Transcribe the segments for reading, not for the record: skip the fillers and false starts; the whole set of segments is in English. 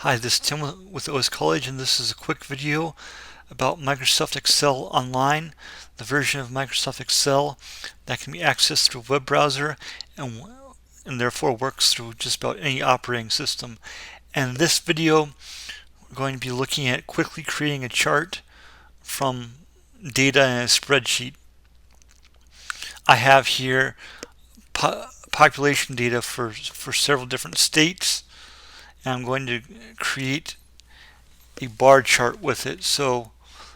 Hi, this is Tim with OS College, and this is a quick video about Microsoft Excel Online, the version of Microsoft Excel that can be accessed through a web browser and therefore works through just about any operating system. And in this video, we're going to be looking at quickly creating a chart from data in a spreadsheet. I have here population data for several different states, and I'm going to create a bar chart with it. So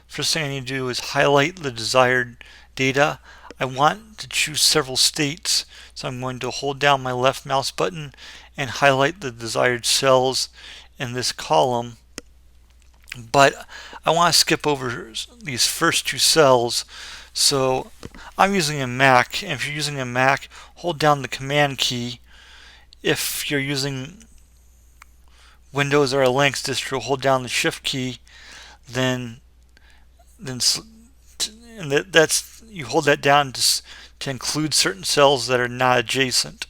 first thing I need to do is highlight the desired data. I want to choose several states, so I'm going to hold down my left mouse button and highlight the desired cells in this column. But I want to skip over these first two cells. So I'm using a Mac, and if you're using a Mac, hold down the Command key. If you're using Windows or a Linux distro, hold down the Shift key. Then that's you hold that down to include certain cells that are not adjacent.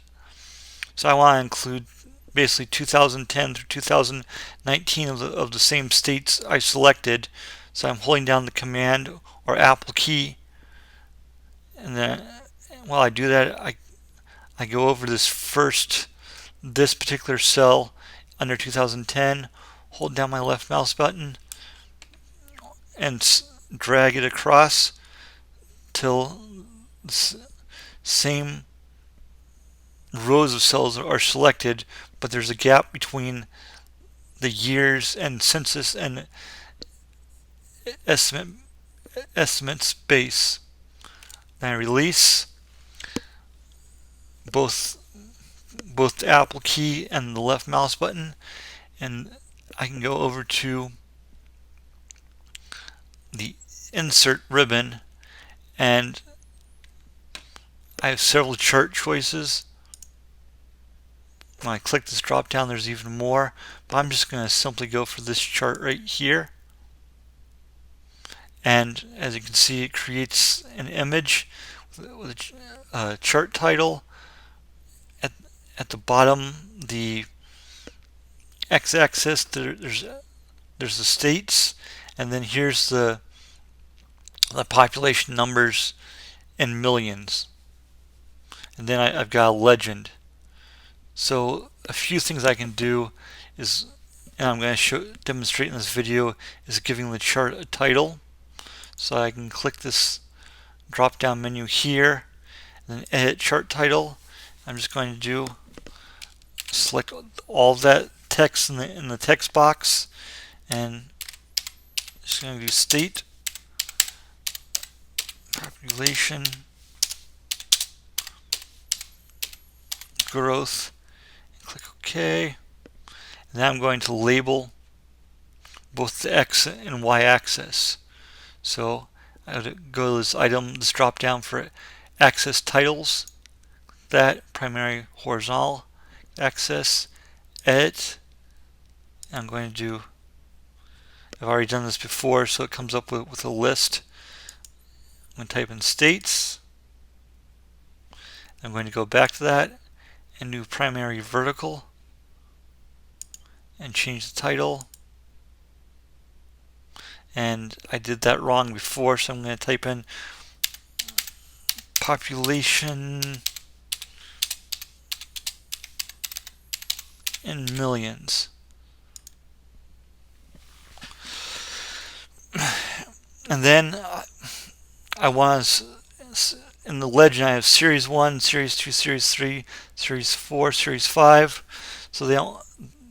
So I want to include basically 2010 through 2019 of the same states I selected. So I'm holding down the Command or Apple key, and then while I do that, I go over this particular cell under 2010, hold down my left mouse button and drag it across till the same rows of cells are selected, but there's a gap between the years and census and estimates base. Then I release both the Apple key and the left mouse button, and I can go over to the insert ribbon, and I have several chart choices. When I click this drop down, there's even more, but I'm just going to simply go for this chart right here. And as you can see, it creates an image with a chart title. At the bottom, the x-axis, there's the states, and then here's the population numbers in millions. And then I've got a legend. So a few things I can do is, and I'm going to demonstrate in this video, is giving the chart a title. So I can click this drop down menu here and then edit chart title. I'm just going to select all that text in the text box, and just going to do state, population, growth, and click OK. And then I'm going to label both the X and Y axis. So I would go to this drop down for axis titles, that primary horizontal axis, edit. I'm going to I've already done this before, so it comes up with a list. I'm going to type in states. I'm going to go back to that and do primary vertical and change the title. And I did that wrong before, so I'm going to type in population in millions. And then I want in the legend, I have Series 1, Series 2, Series 3, Series 4, Series 5. So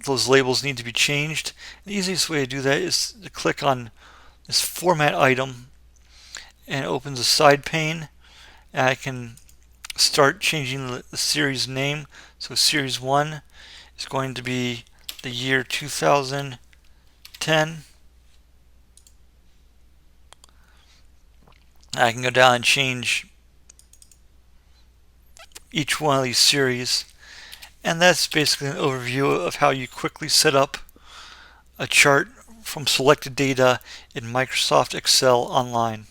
those labels need to be changed. The easiest way to do that is to click on this format item, and it opens a side pane, and I can start changing the series name. So Series 1 is going to be the year 2010. I can go down and change each one of these series, and that's basically an overview of how you quickly set up a chart from selected data in Microsoft Excel Online.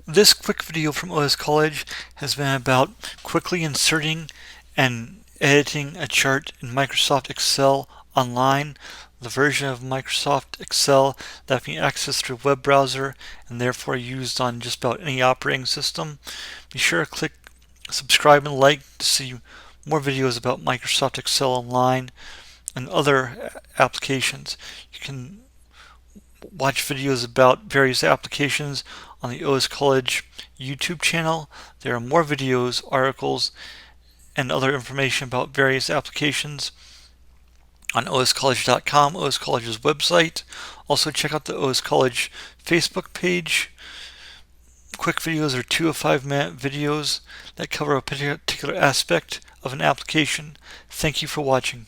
This quick video from OS College has been about quickly inserting and editing a chart in Microsoft Excel Online, the version of Microsoft Excel that can be accessed through a web browser and therefore used on just about any operating system. Be sure to click subscribe and like to see more videos about Microsoft Excel Online and other applications. You can watch videos about various applications on the OS College YouTube channel. There are more videos, articles, and other information about various applications on oscollege.com, OS College's website. Also check out the OS College Facebook page. Quick videos are 2 to 5 minute videos that cover a particular aspect of an application. Thank you for watching.